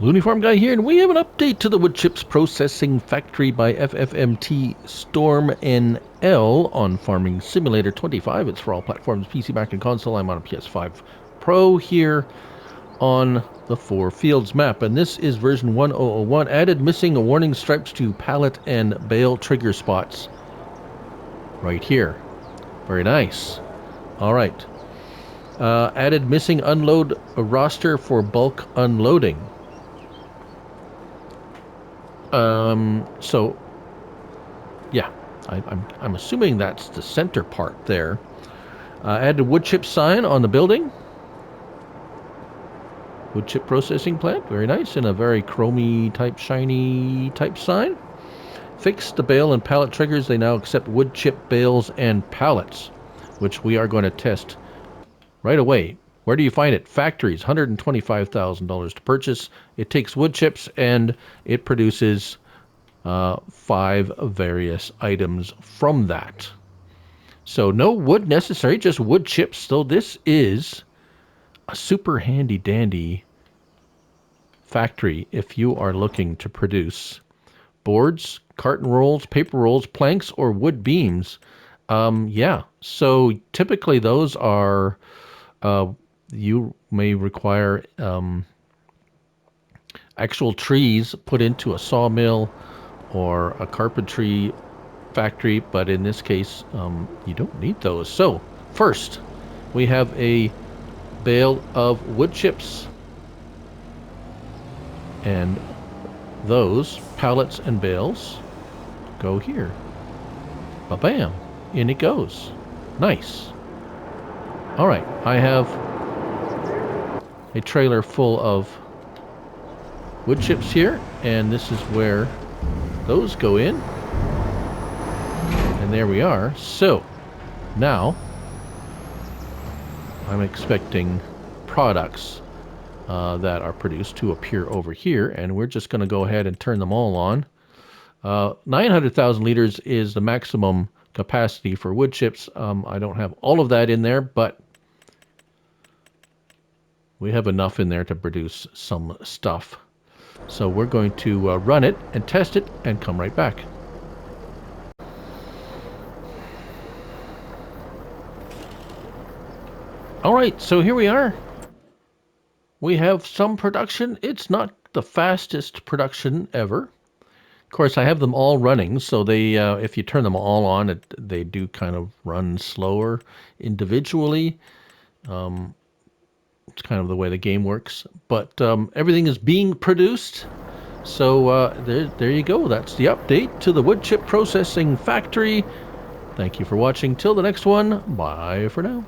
Uniform Guy here, and we have an update to the Woodchips processing factory by FFMT StormNL on Farming Simulator 25. It's for all platforms, PC, Mac, and console. I'm on a PS5 Pro here on the Four Fields map, and this is version 1001. Added missing warning stripes to pallet and bale trigger spots right here. Very nice. All right. Added missing unload roster for bulk unloading. So, yeah, I'm assuming that's the center part there. Added wood chip sign on the building. Wood chip processing plant, very nice, and a very chromy type, shiny type sign. Fixed the bale and pallet triggers. They now accept wood chip bales and pallets, which we are going to test right away. Where do you find it? Factories, $125,000 to purchase. It takes wood chips and it produces 5 various items from that. So no wood necessary, just wood chips. So this is a super handy dandy factory if you are looking to produce boards, carton rolls, paper rolls, planks, or wood beams. Yeah, so typically those are... you may require actual trees put into a sawmill or a carpentry factory, but in this case, you don't need those. So first, we have a bale of wood chips, and those pallets and bales go here. Ba-bam, in it goes. Nice. All right, I have a trailer full of wood chips here, and this is where those go in. And there we are. So now I'm expecting products that are produced to appear over here, and we're just going to go ahead and turn them all on. 900,000 liters is the maximum capacity for wood chips. I don't have all of that in there, but we have enough in there to produce some stuff. So we're going to run it and test it and come right back. All right, so here we are. We have some production. It's not the fastest production ever. Of course, I have them all running, so they, if you turn them all on, they do kind of run slower individually. It's kind of the way the game works, but everything is being produced. So there you go. That's the update to the wood chip processing factory. Thank you for watching. Till the next one, bye for now.